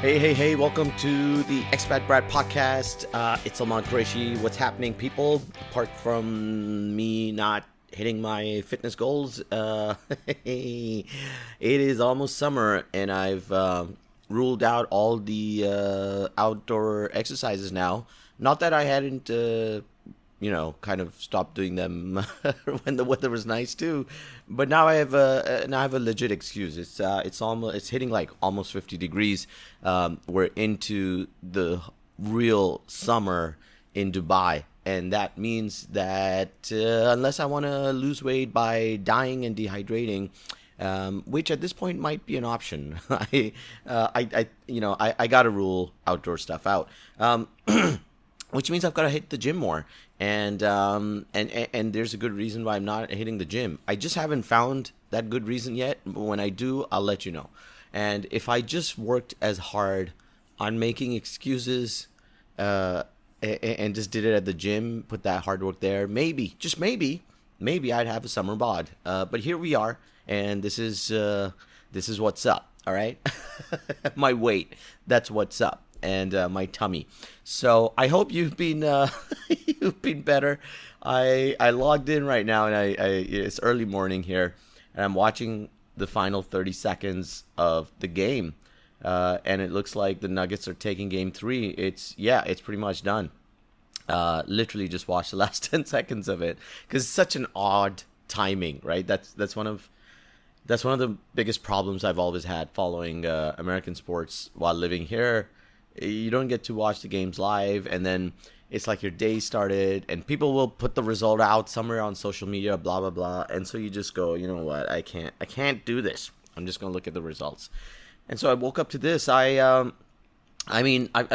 Hey, welcome to the Expat Brat podcast. It's Salman Qureshi. What's happening, people? Apart from me not hitting my fitness goals, it is almost summer and I've ruled out all the outdoor exercises now. Not that I hadn't, kind of stopped doing them when the weather was nice too. But now I have a legit excuse. It's hitting like almost 50 degrees. We're into the real summer in Dubai, and that means that unless I want to lose weight by dying and dehydrating, which at this point might be an option, I gotta rule outdoor stuff out. Which means I've got to hit the gym more, and there's a good reason why I'm not hitting the gym. I just haven't found that good reason yet. But when I do, I'll let you know. And if I just worked as hard on making excuses, and just did it at the gym, put that hard work there, maybe, just maybe, I'd have a summer bod. But here we are, and this is what's up. All right, my weight, that's what's up. And my tummy. So I hope you've been you've been better. I logged in right now, and it's early morning here, and I'm watching the final 30 seconds of the game, and it looks like the Nuggets are taking Game 3. It's pretty much done. Literally just watched the last 10 seconds of it because it's such an odd timing, right? That's one of the biggest problems I've always had following American sports while living here. You don't get to watch the games live, and then it's like your day started, and people will put the result out somewhere on social media, blah blah blah, and so you just go, you know what, I can't do this. I'm just gonna look at the results. And so I woke up to this. I've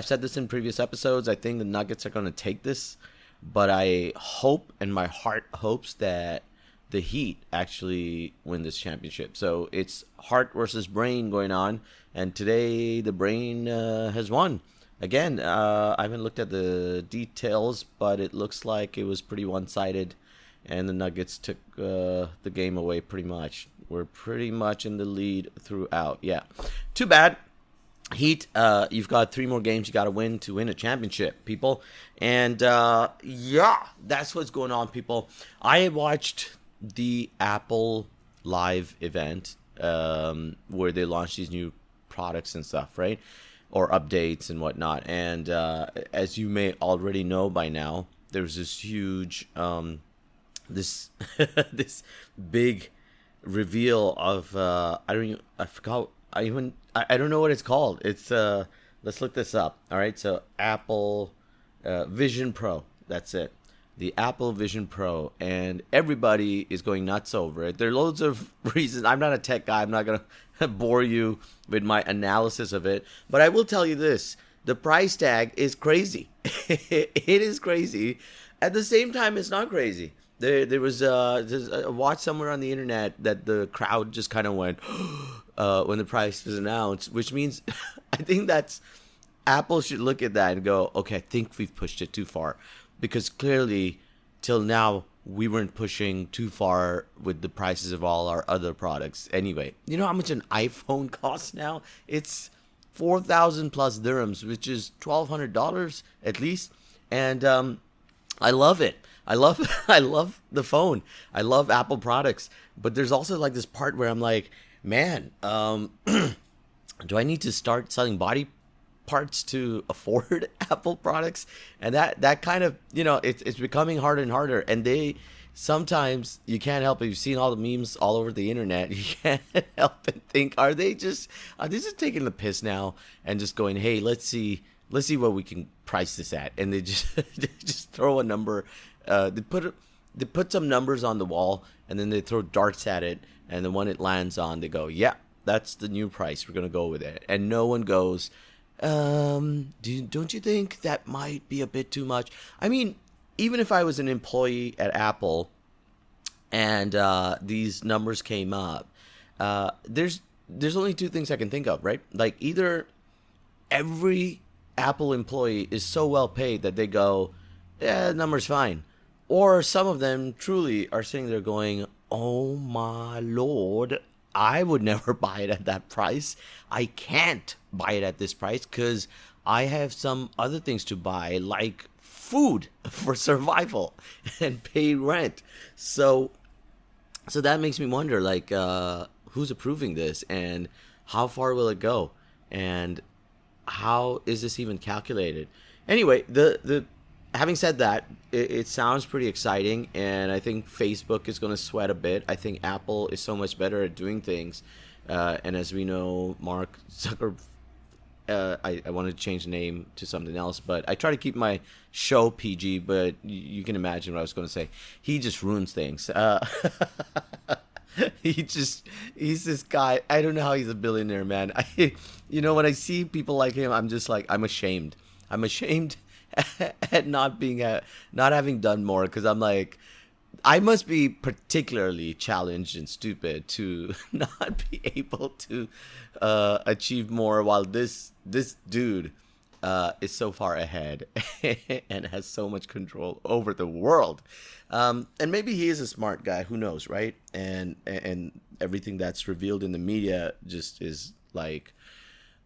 said this in previous episodes. I think the Nuggets are gonna take this, but I hope, and my heart hopes, that the Heat actually win this championship. So it's heart versus brain going on, and today the brain has won. Again, I haven't looked at the details, but it looks like it was pretty one-sided, and the Nuggets took the game away pretty much. We're pretty much in the lead throughout. Yeah, too bad. Heat, you've got 3 more games you got to win a championship, people. And that's what's going on, people. I watched the Apple live event where they launched these new products and stuff, right? Or updates and whatnot. And as you may already know by now, there's this huge this this big reveal of I don't know what it's called. It's let's look this up. All right, so Apple Vision Pro, that's it. The Apple Vision Pro, and everybody is going nuts over it. There are loads of reasons. I'm not a tech guy. I'm not going to bore you with my analysis of it. But I will tell you this. The price tag is crazy. It is crazy. At the same time, it's not crazy. There was a watch somewhere on the internet that the crowd just kind of went when the price was announced, which means I think that's Apple should look at that and go, okay, I think we've pushed it too far. Because clearly, till now, we weren't pushing too far with the prices of all our other products. Anyway, you know how much an iPhone costs now? It's 4,000 plus dirhams, which is $1,200 at least. And I love it. I love the phone. I love Apple products. But there's also like this part where I'm like, man, do I need to start selling body parts to afford Apple products? And that kind of, it's becoming harder and harder, and they sometimes, you can't help it. You've seen all the memes all over the internet. You can't help but think, are they just taking the piss now and just going, hey, let's see what we can price this at? And they just they just throw a number. They put some numbers on the wall, and then they throw darts at it, and then when it lands on, they go, yeah, that's the new price, we're gonna go with it. And no one goes, don't you think that might be a bit too much? I mean, even if I was an employee at Apple and these numbers came up, there's only 2 things I can think of, right? Like, either every Apple employee is so well paid that they go, yeah, the number's fine. Or some of them truly are sitting there going, oh my lord, I would never buy it at that price. I can't buy it at this price because I have some other things to buy, like food for survival and pay rent. So, so that makes me wonder, like, who's approving this and how far will it go, and how is this even calculated? Anyway, the having said that, it sounds pretty exciting, and I think Facebook is going to sweat a bit. I think Apple is so much better at doing things, and as we know, Mark Zucker. I wanted to change the name to something else, but I try to keep my show PG. But you can imagine what I was going to say. He just ruins things. He's this guy. I don't know how he's a billionaire, man. When I see people like him, I'm just like, I'm ashamed. I'm ashamed at not having done more, because I'm like, I must be particularly challenged and stupid to not be able to achieve more, while this dude is so far ahead and has so much control over the world. And maybe he is a smart guy. Who knows, right? And everything that's revealed in the media just is like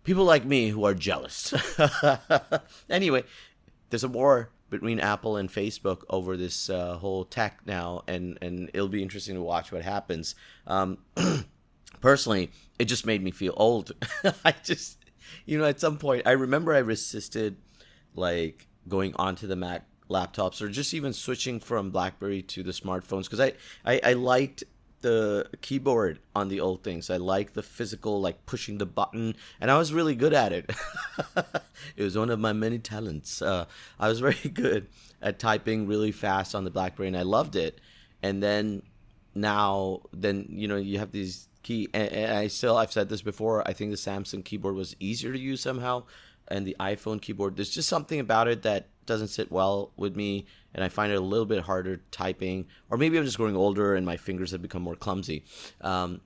people like me who are jealous. Anyway, there's a war between Apple and Facebook over this whole tech now, and it'll be interesting to watch what happens. Personally, it just made me feel old. I just, at some point, I remember I resisted, like, going onto the Mac laptops, or just even switching from BlackBerry to the smartphones, because I liked the keyboard on the old things. I liked the physical, like, pushing the button, and I was really good at it. It was one of my many talents. I was very good at typing really fast on the BlackBerry, and I loved it. And then you have these and I've said this before, I think the Samsung keyboard was easier to use somehow, and the iPhone keyboard, there's just something about it that doesn't sit well with me, and I find it a little bit harder typing, or maybe I'm just growing older and my fingers have become more clumsy. And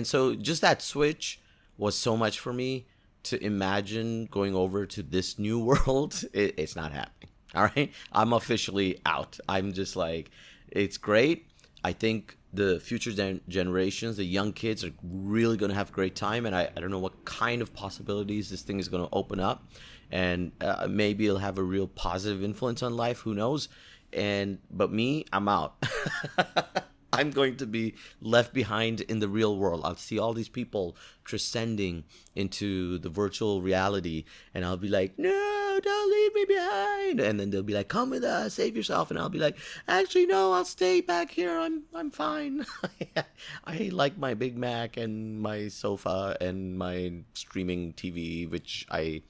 so just that switch was so much for me. To imagine going over to this new world, it's not happening. All right, I'm officially out. I'm just like, it's great. I think the future generations, the young kids, are really going to have a great time, and I don't know what kind of possibilities this thing is going to open up, and maybe it'll have a real positive influence on life. Who knows? But me, I'm out. I'm going to be left behind in the real world. I'll see all these people transcending into the virtual reality, and I'll be like, no, don't leave me behind. And then they'll be like, come with us, save yourself. And I'll be like, actually, no, I'll stay back here. I'm fine. I like my Big Mac and my sofa and my streaming TV, which I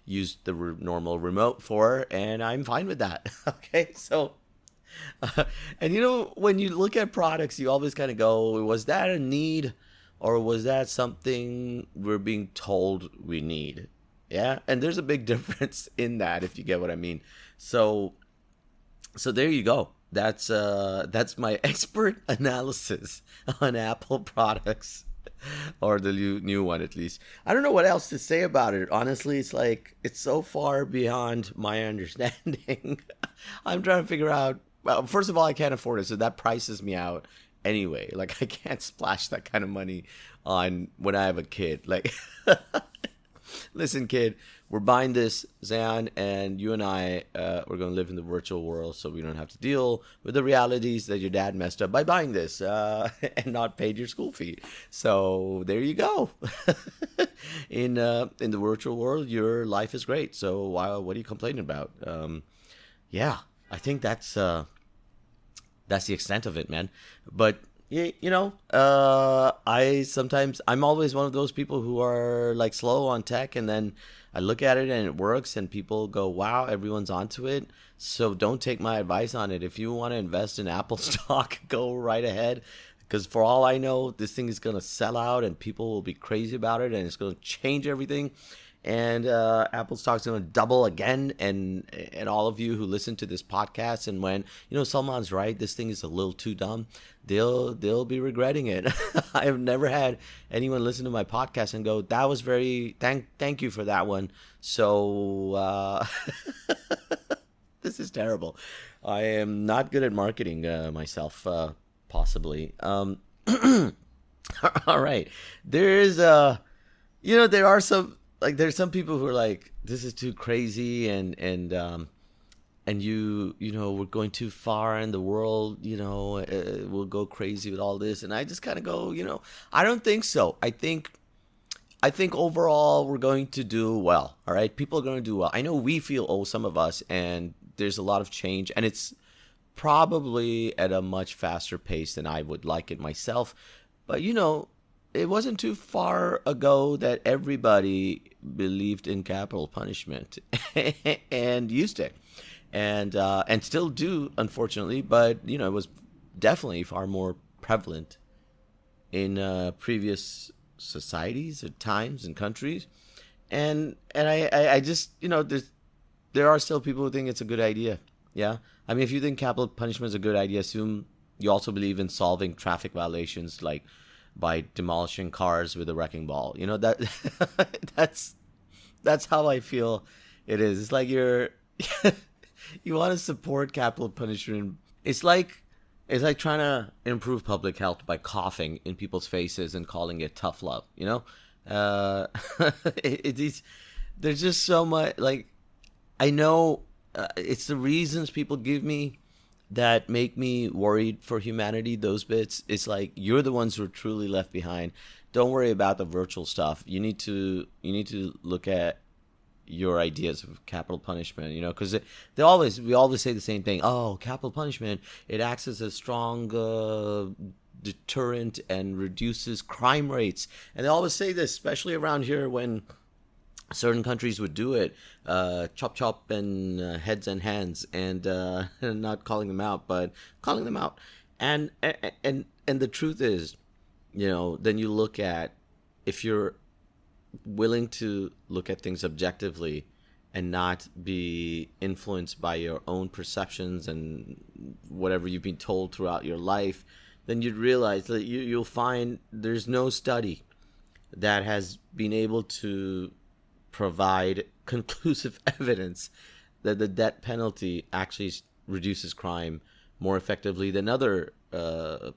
use the normal remote for, and I'm fine with that. Okay, so... and when you look at products, you always kind of go, was that a need, or was that something we're being told we need? Yeah, and there's a big difference in that, if you get what I mean. So there you go. That's my expert analysis on Apple products, or the new one, at least. I don't know what else to say about it. Honestly, it's like, it's so far beyond my understanding. I'm trying to figure out. Well, first of all, I can't afford it, so that prices me out anyway. Like, I can't splash that kind of money on when I have a kid. Like, listen, kid, we're buying this, Zan, and you and I, we're going to live in the virtual world, so we don't have to deal with the realities that your dad messed up by buying this and not paid your school fee. So there you go. In the virtual world, your life is great. So what are you complaining about? Yeah. I think that's the extent of it, man. But I'm always one of those people who are like slow on tech, and then I look at it and it works, and people go, "Wow, everyone's onto it." So don't take my advice on it. If you want to invest in Apple stock, go right ahead. Because for all I know, this thing is going to sell out, and people will be crazy about it, and it's going to change everything. And Apple stock's going to double again, and all of you who listen to this podcast, and when Salman's right, this thing is a little too dumb, they'll be regretting it. I have never had anyone listen to my podcast and go, that was very thank you for that one. So this is terrible. I am not good at marketing myself, possibly. All right. There is there are some like there's some people who are like this is too crazy and we're going too far in the world, we'll go crazy with all this and I just kind of go, I don't think so. I think overall we're going to do well. All right, people are going to do well. I know we feel some of us, and there's a lot of change, and it's probably at a much faster pace than I would like it myself. But it wasn't too far ago that everybody believed in capital punishment and used it, and still do, unfortunately. But it was definitely far more prevalent in previous societies or times and countries, and I just there are still people who think it's a good idea. Yeah, I mean, if you think capital punishment is a good idea, assume you also believe in solving traffic violations like by demolishing cars with a wrecking ball. That that's that's how I feel it is. It's like you want to support capital punishment. It's like trying to improve public health by coughing in people's faces and calling it tough love. Uh, it's there's just so much. Like I know it's the reasons people give me that make me worried for humanity. Those bits. It's like you're the ones who are truly left behind. Don't worry about the virtual stuff. You need to look at your ideas of capital punishment, because we always say the same thing. Oh, capital punishment, it acts as a strong deterrent and reduces crime rates. And they always say this, especially around here when certain countries would do it, chop chop and heads and hands, and not calling them out, but calling them out. And the truth is, then you look at if you're willing to look at things objectively and not be influenced by your own perceptions and whatever you've been told throughout your life, then you'd realize that you'll find there's no study that has been able to provide conclusive evidence that the death penalty actually reduces crime more effectively than other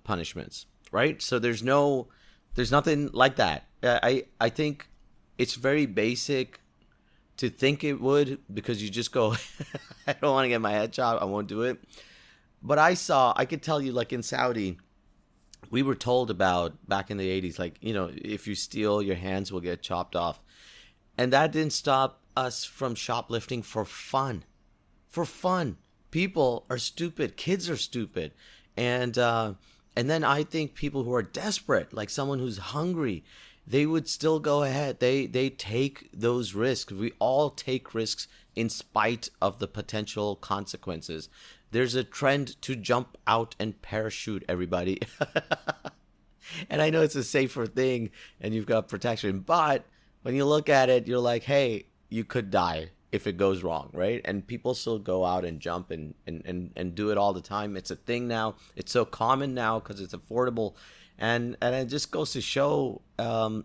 punishments, right? So there's nothing like that. I think it's very basic to think it would, because you just go, I don't want to get my head chopped, I won't do it. But I could tell you, like in Saudi, we were told about back in the 80s, like, if you steal, your hands will get chopped off. And that didn't stop us from shoplifting for fun. For fun. People are stupid. Kids are stupid. And then I think people who are desperate, like someone who's hungry, they would still go ahead. They take those risks. We all take risks in spite of the potential consequences. There's a trend to jump out and parachute, everybody. And I know it's a safer thing and you've got protection, but when you look at it, you're like, hey, you could die if it goes wrong, right? And people still go out and jump and do it all the time. It's a thing now. It's so common now because it's affordable. And it just goes to show that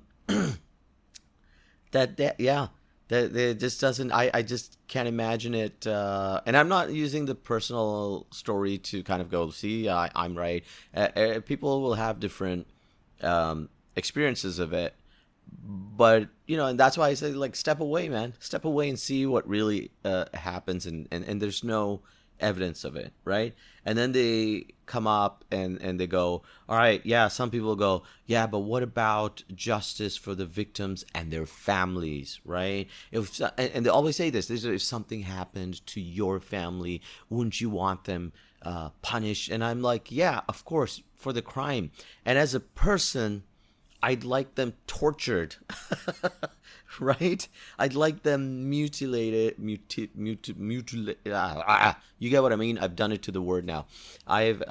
it just doesn't. I just can't imagine it. And I'm not using the personal story to kind of go, see, I'm right. People will have different experiences of it. But and that's why I say, like, step away, man. Step away and see what really happens, and there's no evidence of it, right? And then they come up and they go, all right, yeah, some people go, yeah, but what about justice for the victims and their families, right? And they always say this, if something happened to your family, wouldn't you want them punished? And I'm like, yeah, of course, for the crime. And as a person, I'd like them tortured, right? I'd like them mutilated, you get what I mean? I've done it to the word now. I'd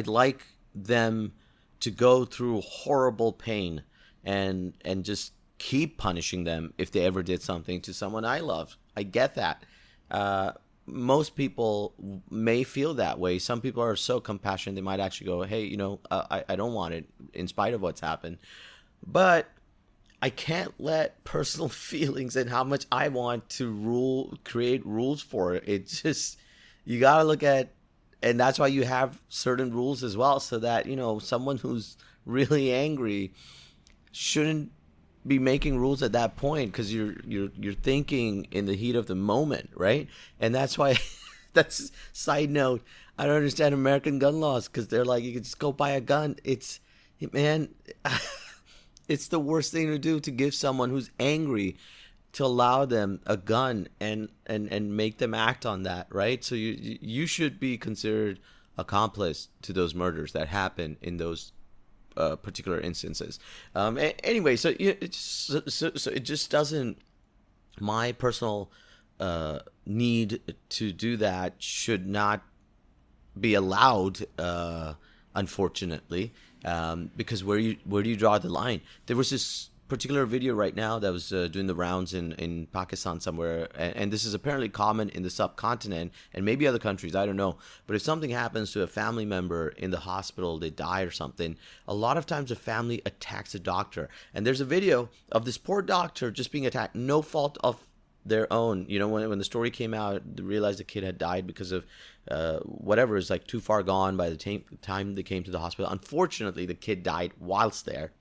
like them to go through horrible pain and just keep punishing them if they ever did something to someone I loved. I get that. Most people may feel that way. Some people are so compassionate, they might actually go, hey, I don't want it in spite of what's happened. But I can't let personal feelings and how much I want to create rules for it. It's just, you got to look at And that's why you have certain rules as well, so that someone who's really angry shouldn't be making rules at that point, because you're thinking in the heat of the moment, right? And that's why that's side note. I don't understand American gun laws, because they're like, you can just go buy a gun. Man, it's the worst thing to do, to give someone who's angry, to allow them a gun and make them act on that, right? So you should be considered accomplice to those murders that happen in those particular instances. Anyway, so it just doesn't. My personal need to do that should not be allowed, unfortunately, because where do you draw the line? There was this particular video right now that was doing the rounds in Pakistan somewhere, and this is apparently common in the subcontinent and maybe other countries, I don't know. But if something happens to a family member in the hospital, they die or something, a lot of times the family attacks a doctor. And there's a video of this poor doctor just being attacked, no fault of their own. When the story came out, they realized the kid had died because of whatever, is like too far gone by the time they came to the hospital. Unfortunately, the kid died whilst there.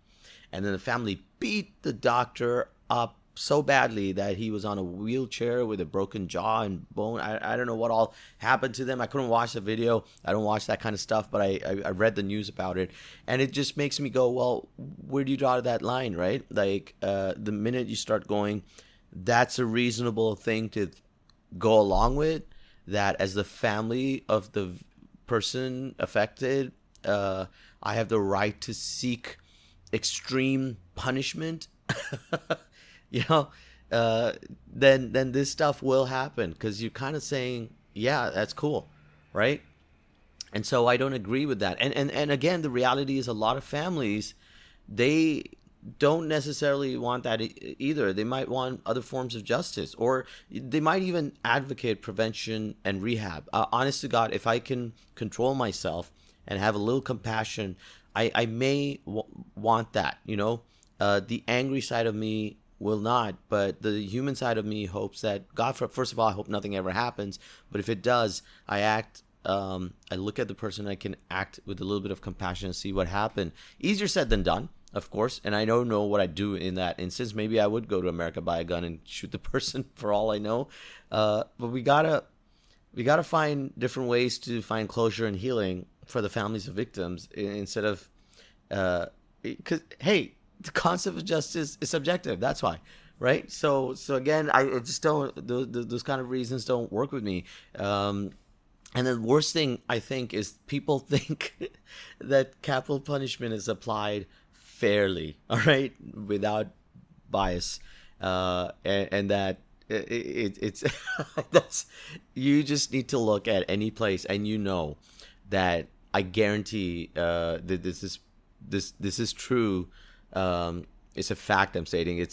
And then the family beat the doctor up so badly that he was on a wheelchair with a broken jaw and bone. I don't know what all happened to them. I couldn't watch the video. I don't watch that kind of stuff, but I read the news about it. And it just makes me go, well, where do you draw that line, right? Like, the minute you start going, that's a reasonable thing to go along with, that as the family of the person affected, I have the right to seek extreme punishment, then this stuff will happen, because you're kind of saying, yeah, that's cool, right? And so I don't agree with that. And again, the reality is, a lot of families, they don't necessarily want that either. They might want other forms of justice, or they might even advocate prevention and rehab. Honest to God, if I can control myself and have a little compassion, I may want that, the angry side of me will not, but the human side of me hopes that, first of all, I hope nothing ever happens, but if it does, I look at the person, I can act with a little bit of compassion and see what happened. Easier said than done, of course, and I don't know what I'd do in that instance. Maybe I would go to America, buy a gun, and shoot the person, for all I know, but we gotta find different ways to find closure and healing for the families of victims, instead of because hey, the concept of justice is subjective. That's why, right? So again, I just don't, those kind of reasons don't work with me. And the worst thing, I think, is people think that capital punishment is applied fairly, all right, without bias, and that it's that's, you just need to look at any place, and that I guarantee that this is true. It's a fact I'm stating.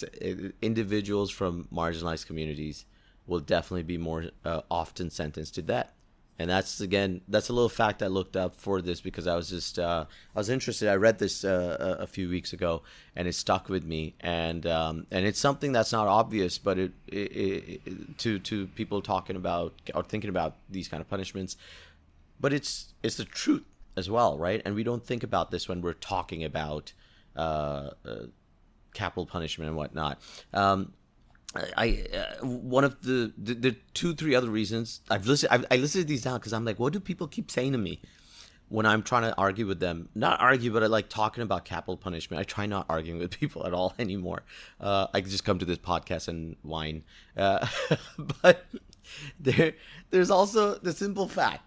Individuals from marginalized communities will definitely be more often sentenced to that. And that's a little fact I looked up for this, because I was interested. I read this a few weeks ago, and it stuck with me. And it's something that's not obvious, but to people talking about or thinking about these kind of punishments. But it's the truth as well, right? And we don't think about this when we're talking about capital punishment and whatnot. One of the 2-3 other reasons I listed these down, because I'm like, what do people keep saying to me when I'm trying to argue with them? Not argue, but I like talking about capital punishment. I try not arguing with people at all anymore. I just come to this podcast and whine. But there's also the simple fact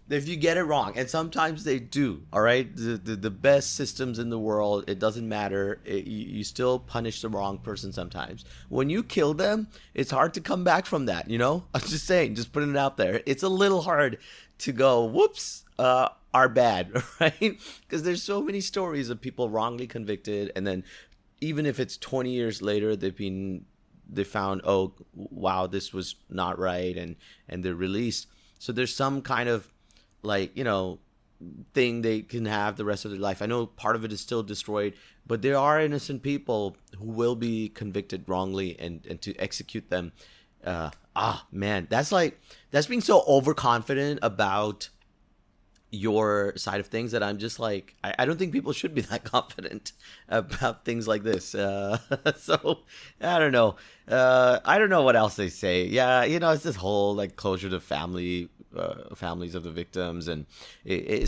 that if you get it wrong, and sometimes they do, all right, the best systems in the world, it doesn't matter, you still punish the wrong person sometimes. When you kill them, it's hard to come back from that, I'm just saying, just putting it out there. It's a little hard to go, whoops, are bad, right? Because there's so many stories of people wrongly convicted, and then even if it's 20 years later, they found, oh wow, this was not right, and they're released. So there's some kind of thing they can have the rest of their life. I know part of it is still destroyed, but there are innocent people who will be convicted wrongly, and to execute them. Man, that's being so overconfident about your side of things that I'm just like, I don't think people should be that confident about things like this. So I don't know. I don't know what else they say. Yeah, it's this whole like closure to families of the victims, and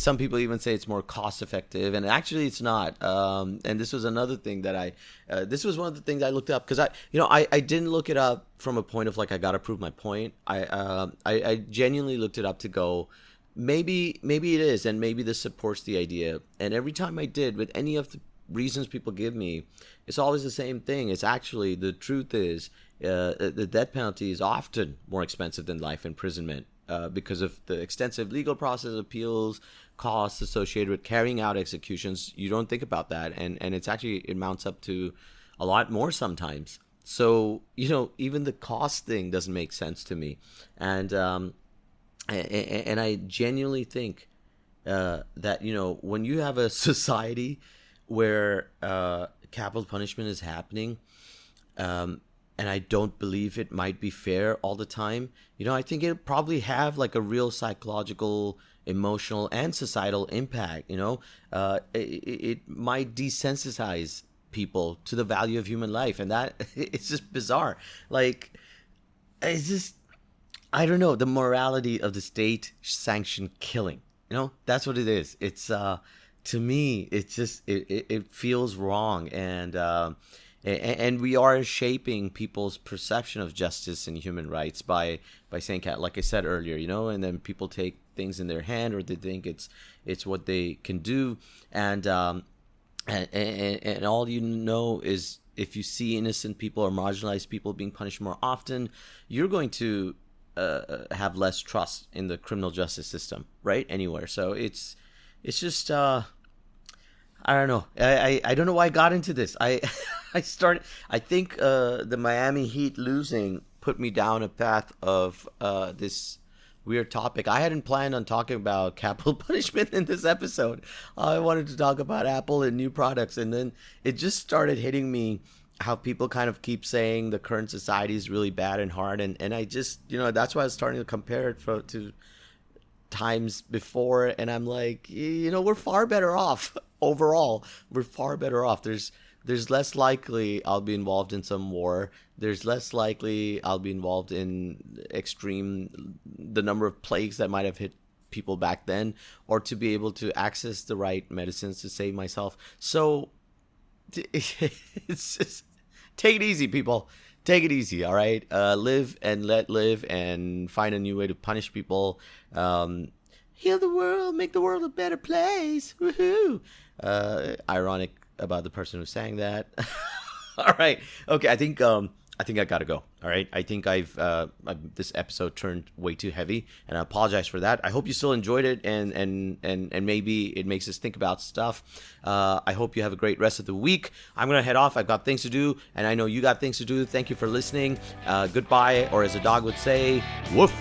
some people even say it's more cost effective, and actually it's not. And this was another thing that this was one of the things I looked up, because I didn't look it up from a point of like I gotta prove my point. I genuinely looked it up to go, maybe it is, and maybe this supports the idea. And every time I did, with any of the reasons people give me, it's always the same thing. It's actually, the truth is, the death penalty is often more expensive than life imprisonment, because of the extensive legal process, appeals, costs associated with carrying out executions. You don't think about that, and it mounts up to a lot more sometimes. So even the cost thing doesn't make sense to me. And I genuinely think that when you have a society where capital punishment is happening, and I don't believe it might be fair all the time, I think it'll probably have like a real psychological, emotional, and societal impact. It might desensitize people to the value of human life, and that it's just bizarre. Like, it's just, I don't know, the morality of the state-sanctioned killing. That's what it is. It's to me, it's just it feels wrong, and we are shaping people's perception of justice and human rights by saying, like I said earlier, and then people take things in their hand, or they think it's what they can do, and all is, if you see innocent people or marginalized people being punished more often, you're going to have less trust in the criminal justice system, right? Anywhere. So it's just I don't know. I don't know why I got into this. I think the Miami Heat losing put me down a path of this weird topic. I hadn't planned on talking about capital punishment in this episode. I wanted to talk about Apple and new products, and then it just started hitting me how people kind of keep saying the current society is really bad and hard, and I just, that's why I was starting to compare it to times before, and I'm like, we're far better off overall. We're far better off. There's less likely I'll be involved in some war. There's less likely I'll be involved in the number of plagues that might have hit people back then, or to be able to access the right medicines to save myself. So it's just, take it easy, people. Take it easy, all right? Live and let live, and find a new way to punish people. Heal the world, make the world a better place. Woohoo! Ironic about the person who sang that. All right. Okay, I think I gotta go. All right. I think this episode turned way too heavy, and I apologize for that. I hope you still enjoyed it, and maybe it makes us think about stuff. I hope you have a great rest of the week. I'm gonna head off. I've got things to do, and I know you got things to do. Thank you for listening. Goodbye, or as a dog would say, woof.